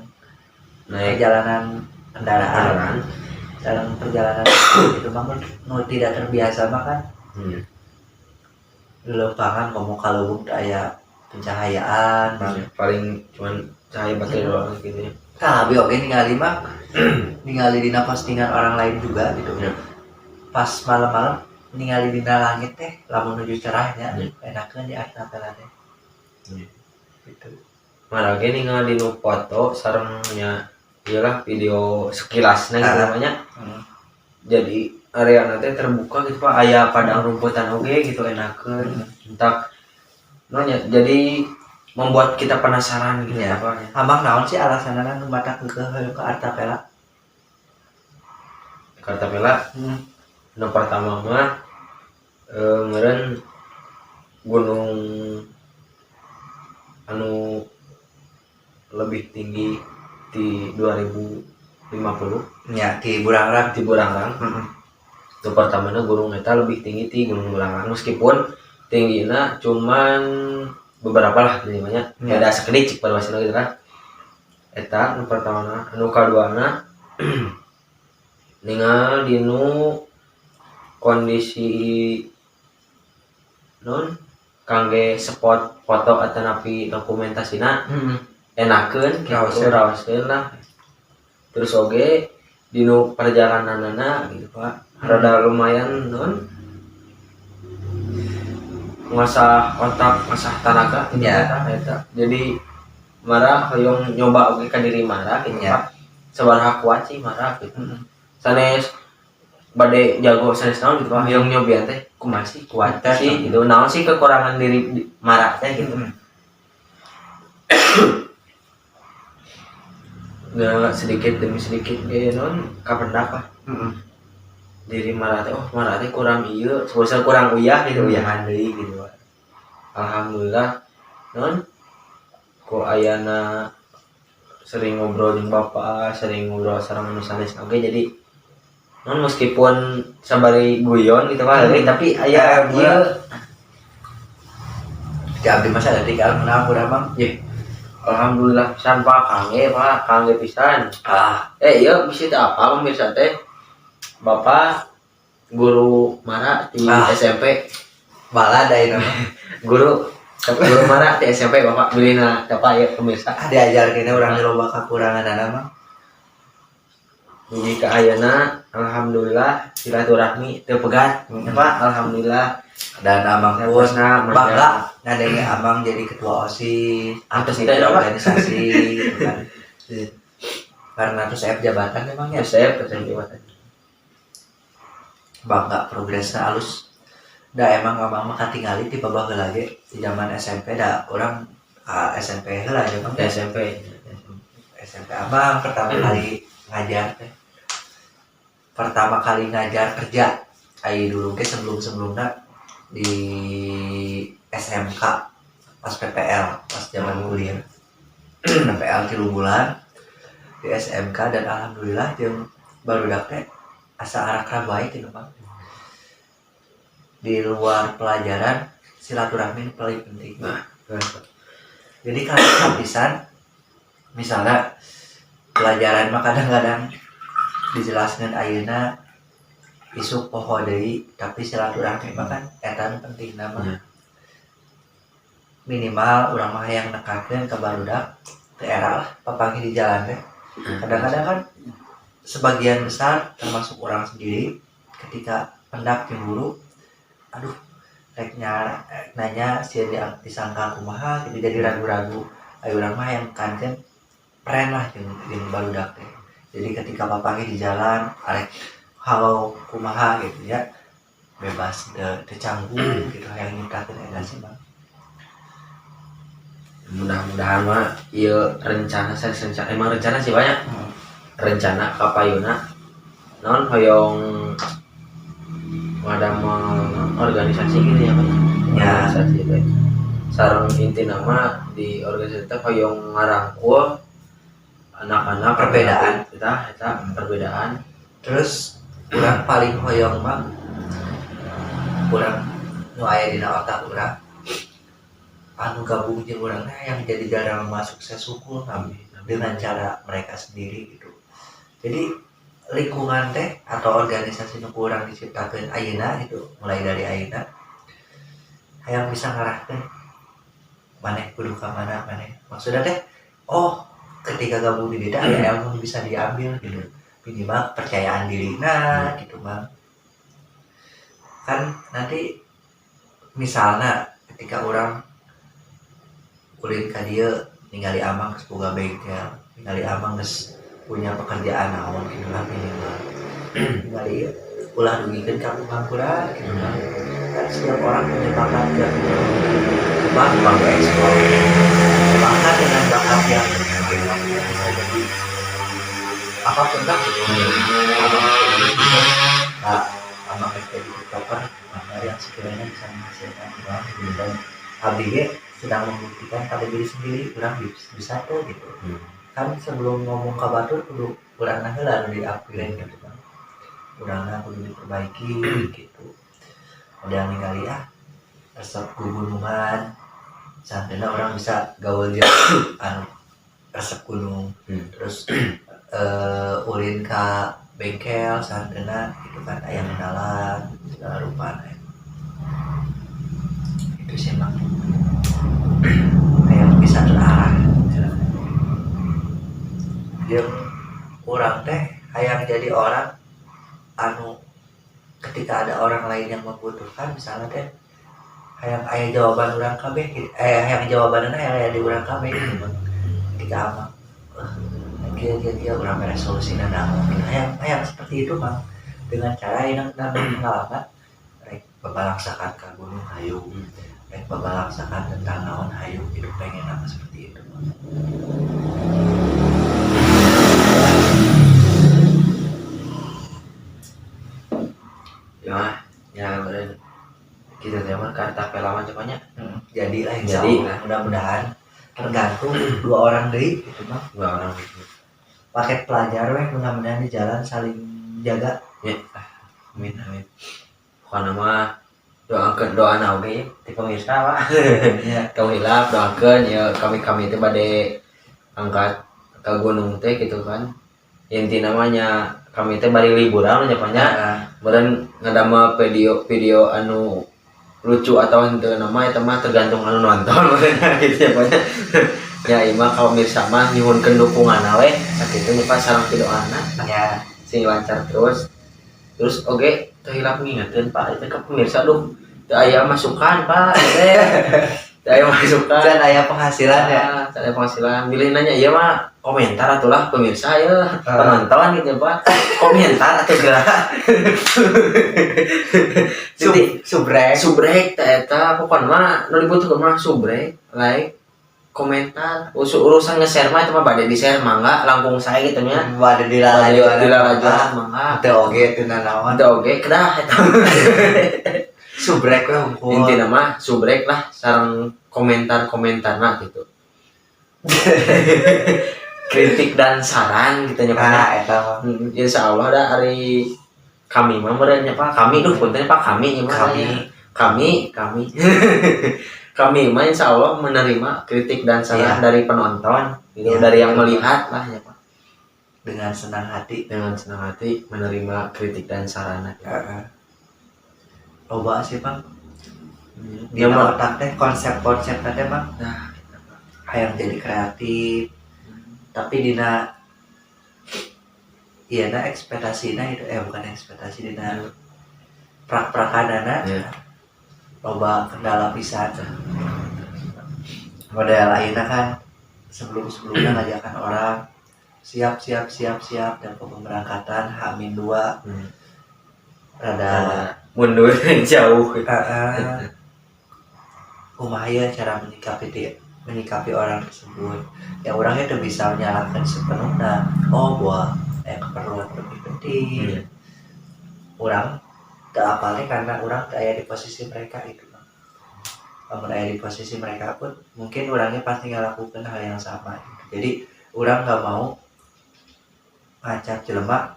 naik perjalanan kendaraan kendaraan sareng perjalanan itu mah nu tidak terbiasa mah kan lepangan ngomong kalau aya pencahayaan paling cuman cahaya baterai doang gitu ya tapi oke ningali mah ningali dina postingan orang lain juga gitu Ya. pas malam-malam ningali dina langit teh lamun menuju cerahnya Ya. enakeun di Artapela teh Ya. gitu marage ningali nu foto sarengnya iyalah video sekilasnya gitu namanya jadi area nanti terbuka gitu Pak aya padang rumputan oge gitu enakeun entak jadi membuat kita penasaran gitu Ya. apa abang naon sih alasanna nu matak ke Artapela Artapela nu pertama mah meureun gunung anu lebih tinggi di 2050 nya di Burangrang di Burangrang. Itu pertamanya gunung eta lebih tinggi ti gunung Burangrang meskipun tingginya cuman beberapa lah namanya beda sekedip cik pada gitu kan eta nu pertama nu kaduana ningal dinu kondisi non kangge spot foto atau napi dokumentasina enakeun gitu raoskeun lah terus oge dinu perjalananana gitu Pak rada lumayan non ngasah otak ngasah tenaga gitu eta jadi marah hoyong nyoba oge ka diri marah gitu Pak sabaraha kuat sih marah gitu sanes bade jago sanes naon gitu Pak hoyong nyobian teh kumaha sih kuat sih gitu naon sih kekurangan diri marah teh gitu nggak sedikit demi sedikit non kapendak Pak diri marah teh marah teh kurang ieu sebesar kurang uyah gitu uyahan deui gitu Pak alhamdulillah non ku ayana sering ngobrol jeung bapak sering ngobrol sareng anu sanes oge jadi non meskipun sabari guyon gitu Pak tapi aya ieu ya abdi masa dari alhamdulillah kurang bang alhamdulillah pisan Pak kangge pisan iya bisa apa pemirsa teh Bapak guru mara di SMP bala da ini guru mara di SMP Bapak bilina apa ya pemirsa diajarkeun urang loba kakurangan mah jadi ke ayeuna alhamdulillah silaturahmi teu pegat Pak alhamdulillah dan abang pun bangga ngadenge abang jadi ketua OSIS atas di organisasi gitu kan karena terus jabatan memangnya terus jabatan bangga progresnya halus da emang abang mah katingali ti babah lagi di zaman SMP da orang SMP heula ya bang SMP abang pertama kali ngajar teh pertama kali ngajar kerja ai dulu ke sebelumnya di SMK pas PPL pas zaman kuliah PPL 3 bulan di SMK dan alhamdulillah jeung barudak teh asa arak baik gitu Bang di luar pelajaran silaturahmi paling penting Jadi kalau habisan misalnya pelajaran mah kadang-kadang dijelaskan ayeuna isu poho deui tapi silaturahmi mah kan eta nu penting nama. Iya. Minimal urang mah yang nekakeun ka barudak teu era lah papangih di jalan teh. Kadang-kadang kan sebagian besar termasuk orang sendiri ketika pendak jeung guru aduh rek nanya sieun disangka kumaha gitu jadi ragu-ragu. Ayo urang mah yang kankeun pren lah jeung barudak teh. Jadi ketika papangih di jalan arek halo kumaha gitu ya bebas teu canggung gitu yang nyiptakeun eta sih Bang. Mudah-mudahan mah ieu rencana emang rencana sih banyak. Rencana kapayuna non hoyong ngadamel organisasi gitu ya Pak. Ya. Organisasi teh. Sareng inti nama di organisasi teh hoyong ngarangkul anak-anak Perbedaan. Eta perbedaan. Terus urang paling hoyong mah urang nu aya dina otak urang anu gabung jeung urang teh yang jadi jalma sukses sukul dengan cara mereka sendiri gitu. Jadi lingkungan teh atau organisasi nu urang diciptakeun ayeuna gitu mulai dari ayeuna hayang bisa ngarahkeun maneh kudu ka mana maneh. Maksudnya teh ketika gabung di dieu aya ilmu bisa diambil gitu. Minimal percayaan dirina gitu Bang. Kan nanti misalnya ketika orang ulin ka dieu ningali amang geus boga bengkel, ningali amang geus punya pekerjaan naon gitu lah minimal. Ningali ulah dugikeun ka kurang gitu kan. Kan setiap orang punya bakat yang bang eksplor. Bakat dengan bakat yang bisa jadi apapun lah gitu. Amang jadi developer maka yang sekiranya bisa menghasilkan uang gitu dan ABG sedang membuktikan pada diri sendiri kurang bisa tuh gitu. Kan sebelum ngomong ke batur kudu kurang heula di upgrade gitu kan. Kurangna kudu diperbaiki gitu. Udah ningali resep gunungan santena orang bisa gaul dia anu resep gunung. Terus ulin ka bengkel santena itu kan ayam menalan segala rupa itu sih emang kayak bisa terarah dia orang teh hayang jadi orang anu ketika ada orang lain yang membutuhkan misalnya teh hayang aya jawaban urang kabeh hayang jawabanna aya di urang kabeh gitu ketika amang dia orang beresolusinya namun hayang seperti itu Bang dengan cara yang pengalaman rek babalaksakan ke gunung hayu rek babalaksakan tentang naon hayu itu pengen apa seperti itu Bang. Ya beren kita zaman karta pelawan cepatnya Jadilah insya Allah mudah-mudahan tergantung dua orang deui gitu Bang. dua orang gitu. Paket pelajar mudah-mudahan di jalan saling jaga Ya, amin. Pokoknya mah doa oge ti pemirsa Pak. ya. Kau hilap doakeun ya kami teh bade angkat ke gunung teh gitu kan. Inti namanya kami teh bari liburan nya Pak nya. Beureun ngadamel video anu lucu atau henteu nama eta mah tergantung anu nonton gitu ya Pak nya. Ya imah kalau pemirsa mah nyuhunkeun dukungan we sakitu nya Pak sareng doana. Ya. Sing lancar terus oge teu hilap ngingetin Pak itu ke pemirsa teu aya masukan Pak teu aya masukan Dan aya penghasilan ya. teu aya penghasilan bilih nanya ieu mah komentar atulah pemirsa ya penonton gitu Pak komentar atuh geura subrek teh eta pokona mah nu dibutuhkeun mah subrek like komentar urusan nge-share mah itu mah bade di-share mangga langkung saya gitu nya Bade dilalajuan mangga teu oge teu nanaon teu oge kedah eta subrek we hungkul intina mah subrek lah sareng komentarna gitu kritik dan saran gitu nya Pak eta mah insyaallah da ari kami mah meureun nya Pak kami punten Pak kami nya kami kami mah insya Allah menerima kritik dan saran Iya. dari penonton gitu, Iya, dari yang betul. melihat lah ya Pak, Dengan senang hati. dengan senang hati menerima kritik dan saran. Loba sih Bang. Di Nyaman. otak teh konsep-konsep teh Bang. Nah, Hayang jadi kreatif. Tapi dina iya na ekspektasina itu bukan ekspektasi dina prak-prakanana ya. loba kendala pisan. Model lainnya kan sebelum-sebelumnya ngajakan orang siap dan pemberangkatan H-2 rada mundur jauh. kumaya cara menyikapi orang tersebut. Ya orangnya tuh bisa menyalahkan sepenuhnya. Oh buat keperluan lebih penting. Orang tak apalnya karena orang kayak di posisi mereka itu. Kalau di posisi mereka pun mungkin orangnya pasti ngelakukan hal yang sama. Jadi orang nggak mau ngacap jelema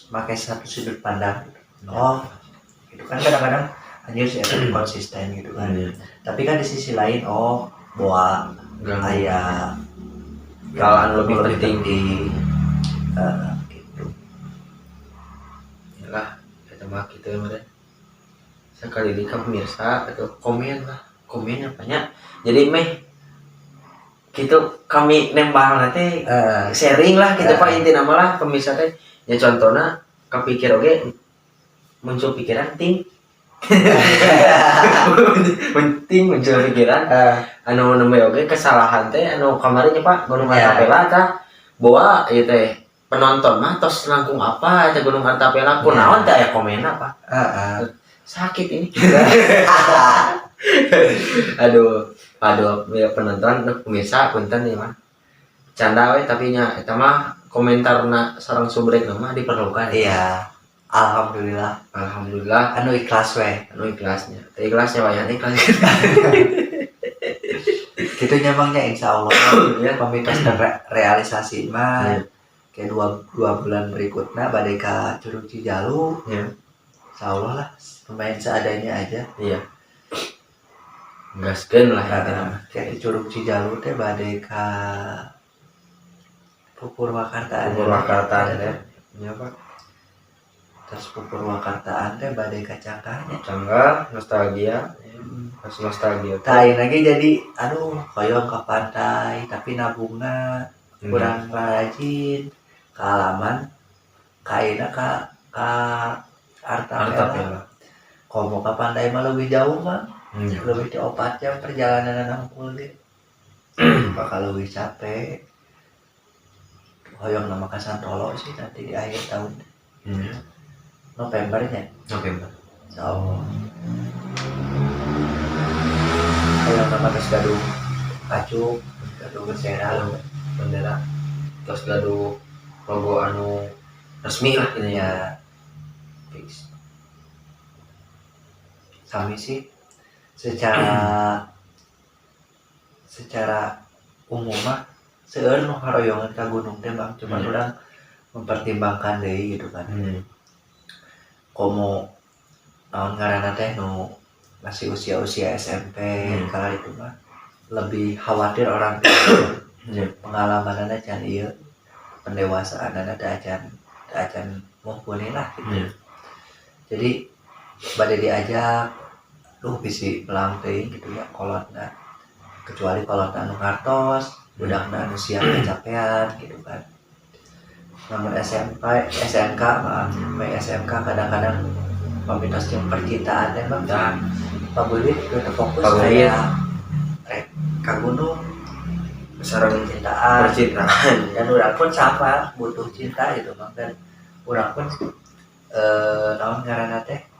pakai satu sudut pandang. Oh, itu kan kadang-kadang hanya sih konsisten gitu kan. Tapi kan di sisi lain bahwa kayak hal lebih penting gitu. Yalah, kita mah gitu ya. Sekali ini kan pemirsa atau komen apanya. Jadi gitu kami nembang nanti sharing lah gitu Pak, intinya malah pemirsa teh ya contohnya kepikir muncul pikiran muncul pikiran anu nembe kesalahan teh anu kamarnya Pak Gunung Artapela tah bahwa ieu teh penonton mah tos langkung apa teh Gunung Artapela kunaon teh aya komen apa sakit ini. aduh ya penonton pemirsa punten ya mah canda we tapi nya eta mah komentarna sareng subrek mah diperlukan. Iya. Alhamdulillah anu ikhlas we ikhlasnya wayan ikhlas. Gitu nyamangnya insya Allah ya pamitos realisasi mah kayak dua bulan berikutnya badai ka Curug Cijalu ya. Insya Allah lah pemain seadanya aja. Iya. Gaskeun lah kayak di Curug Cijalu teh badai ka Purwakartaan ya. Iya Pak. Terus Purwakartaan teh badai ka Cangkahnya. Cangkah nostalgia. Pas nostalgia. Tain lagi jadi koyong ke pantai tapi nabungna kurang rajin ke halaman kaina ka Artapela. Kalau mau ke pantai mah lebih jauh mah. Lebih di 4 jam perjalanan nangkul deh. Bakal lebih capek. Hoyong nama Kasantolo sih nanti di akhir tahun. Novembernya. So, hoyong nama Tes Gaduh Kacuk, Gaduh Bersera, bendera. Terus gaduh logo anu resmi lah ini ya. Fix. Kami sih secara umum mah seueur nu haroyongan ka gunung teh Bang, cuma orang mempertimbangkan deui gitu kan. Komo naon ngaranna teh nu masih usia SMP kala itu mah lebih khawatir orang tua pengalamanana can ieu pendewasaanana da acan mumpuni lah gitu. Jadi bade diajak bisi melang teuing gitu ya kolotna, kecuali kolotna anu ngartos budakna anu siap kecapean gitu kan. Namun SMK kadang-kadang pamitos jeung percintaan teh Bang pabulit kita fokus kayak ka gunung sareng percintaan dan urang pun sama butuh cinta gitu Bang, dan urang pun naon ngaranna teh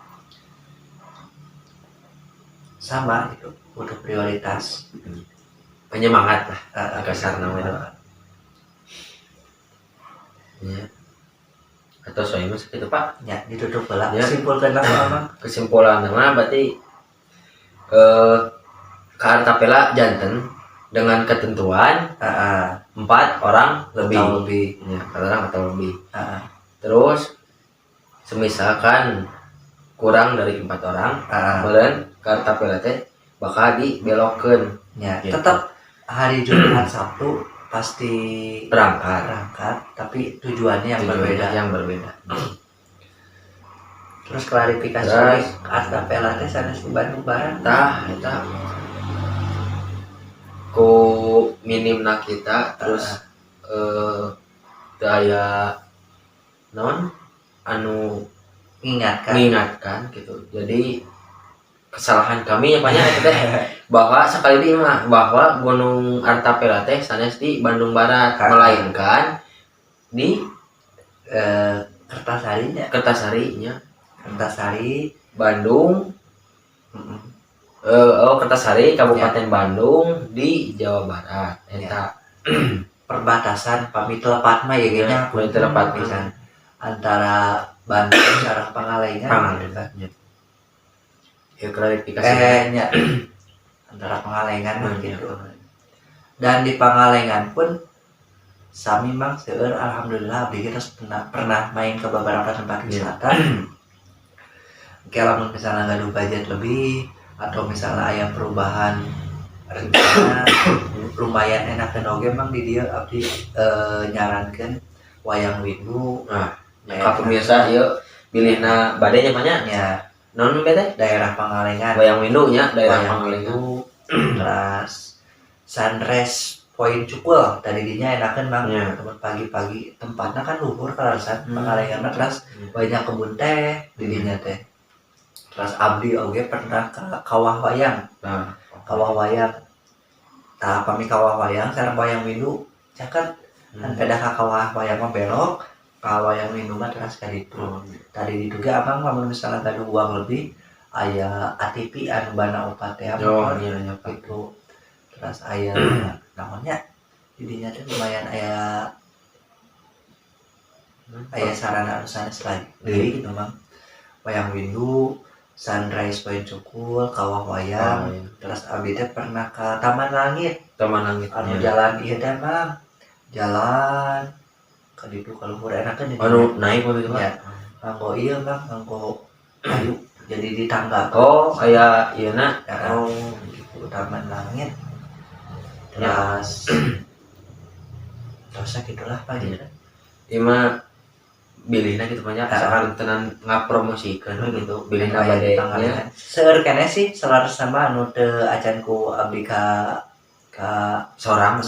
sama gitu butuh prioritas penyemangat lah kasar namanya. Ya. Atau soalnya itu Pak ya ditutup lah ya. Simpulkan lah Bang. Kesimpulan nama berarti ke Artapela janten dengan ketentuan 4 orang lebih. Ya, 4 orang atau lebih. Terus semisalkan kurang dari 4 orang, kemudian ke Artapela teh bakal dibelokkeun Ya, Gitu. tetap hari Jumat Sabtu pasti berangkat tapi tujuannya yang tujuannya berbeda. yang berbeda. Terus klarifikasi Terus, Arta Pela teh sanes di Bandung Barat. tah eta ku minimna kita terus teu aya naon anu mengingatkan gitu. Jadi kesalahan kami yang banyak teh bahwa sekali ini mah bahwa Gunung Artapela teh sanes di Bandung Barat, melainkan di Kertasarinya. Kertasarinya Kertasari Bandung. Kertasari Kabupaten Bandung di Jawa Barat eta perbatasan pamitepat mah ya gini pamitepat pisan antara Bandung sareng Pangalengan gitu kan. Ya klarifikasi nya antara Pangalengan mah gitu. Dan di Pangalengan pun sami mang seueur alhamdulillah abdi kita pernah main ke beberapa tempat wisata. Kalau misalnya nggak ada budget lebih atau misalnya aya perubahan rencana lumayan enakeun oge mang di dieu abdi nyarankeun wayang windu. Ka pemirsa ieu bilihna bade nya banyak Ya non bete daerah Pangalengan wayang windu nya daerah wayang Pangalengan windu terus sunrise poin cukul tadi dinya enakeun mang Ya. teman pagi-pagi tempatnya kan luhur kalasan Pangalengan mah terus banyak kebun teh di dinya teh. Terus abdi oge pernah ke kawah wayang. Kawah wayang. Tah pami kawah wayang sareng wayang windu caket kan beda ka kawah wayang mah belok, kawah wayang windu mah terus ka ditu. Tadi ditu ge abang lamun misalnya gaduh uang lebih aya ATP anu bana opat teh iya gitu. Terus aya naonnya di dinya teh lumayan aya sarana anu sanes lagi deui gitu mang. Wayang windu, sunrise poin cukul, kawah wayang. Terus abdi teh pernah ke Taman Langit anu jalan ieu teh mang jalan ke ditu ka luhur enakeun anu naik begitu ya nganggo ieu mang nganggo kayu jadi di tangga aya ieuna gitu Taman Langit. Terus gitulah Pak ieu mah bilihna gitu banyak sekali tenan ngapromosikeun gitu bilihna bade nya seueur keneh sih selaras sama anu teu acan ku abdi ka sorang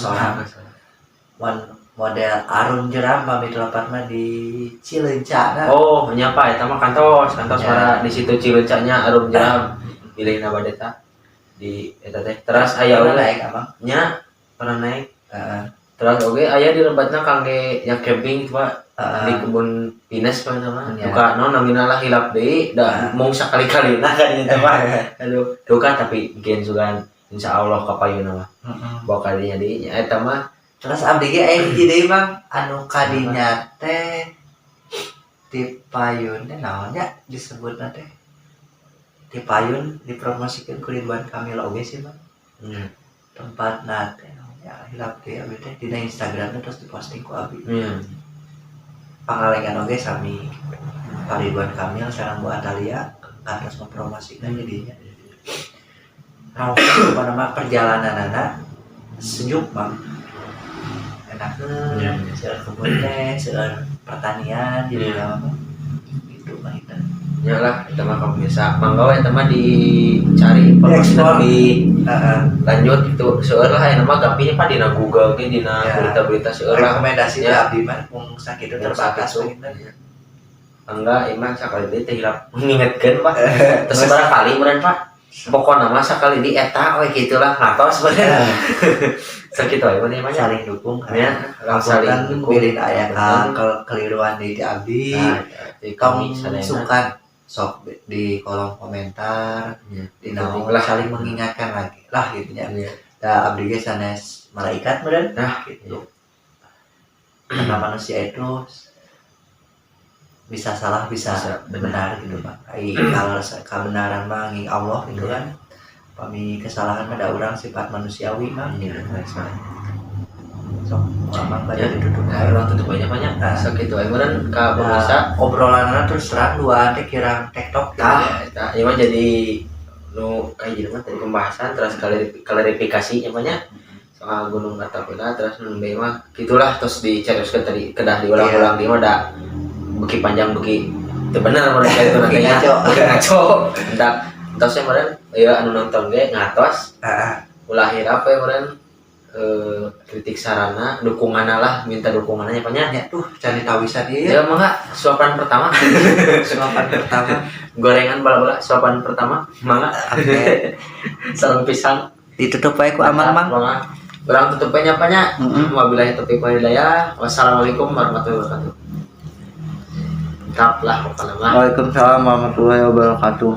model Arung Jeram pamit lapat mah di Cileunca. Nya Pak eta mah kantos para di situ Cileunca-nya Arum Jeram bilihna bade ta di eta teh. Terus aya oge naik abang nya pernah naik. Terus oge aya di lebatna kangge nya camping itu Pak di kebun pinus Pak sama. Duka naon namina lah hilap deui da mung sakali-kalina kan itu Pak. Aduh, duka tapi bikin sugan insyaallah kapayuna mah. Bawa kadinya deui nya eta mah. Terus abdi ge aya hiji deui mang anu kadinya teh ti payun teh naonnya disebutna teh ti payun dipromosikeun ku Ridwan Kamil oge sih Bang. Tempatna teh naonnya hilap teh abdi teh dina Instagram terus diposting ku abdi. Pangalengan oge sami Pak Ridwan Kamil sareng Bu Atalia kantos mempromosikan jadinya. Raos nama perjalananana sejuk Bang. Enakeun seueur kebun teh, seueur pertanian jadi gitu Bang itu. Ya lah, kita mah pemirsa. Mangga we eta mah dicari informasi lebih lanjut itu seueur lah aya mah gampingnya Pak dina Google ge dina berita-berita seueur lah. Rekomendasi ya abdi mah mung sakitu terbatas begitu. Enggak, emang sakali deui teh hilap ngingetkeun Pak. Terus barangkali meureun Pak. Pokokna mah sakali di eta we gitulah ngatos bener. Sakitu aya bener mah Saling dukung ya, saling dukung. Bilin aya kekeliruan di abdi. Kamu sungkan sok di kolom komentar di naon saling mengingatkan lagi lah gitu nya. Da abdi ge sanes malaikat meureun gitu. Karena manusia itu bisa salah bisa benar gitu Pak. Kalau kebenaran mah nging Allah gitu kan. Pami kesalahan mah da urang sifat manusiawi mah gitu. Sok mamang pada ditutup urang tutup banyak sakitu aya meureun ka pemirsa obrolanna terus terang dua teh kirang TikTok eta ieu mah jadi kayak gitu mah tadi pembahasan terus klarifikasi namanya soal Gunung Artapila terus deui mah gitulah terus dicarioskeun tadi kedah diulang-ulang dia mah da beki panjang beki teu bener mereka itu nantinya ngaco entar saya meureun ya anu nonton ge ngatos ulah apa ya meureun kritik sarana dukungan lah minta dukungannya apanya ya tuh cari tahu bisa dia ya mangga suapan pertama suapan pertama gorengan bala-bala suapan pertama mangga sareng pisang ditutup baik ku aman mang mangga urang tutupnya apanya wabillahi taufiq wal hidayah wassalamualaikum warahmatullahi wabarakatuh. Kap lah pokoknya mah. Waalaikumsalam warahmatullahi wabarakatuh.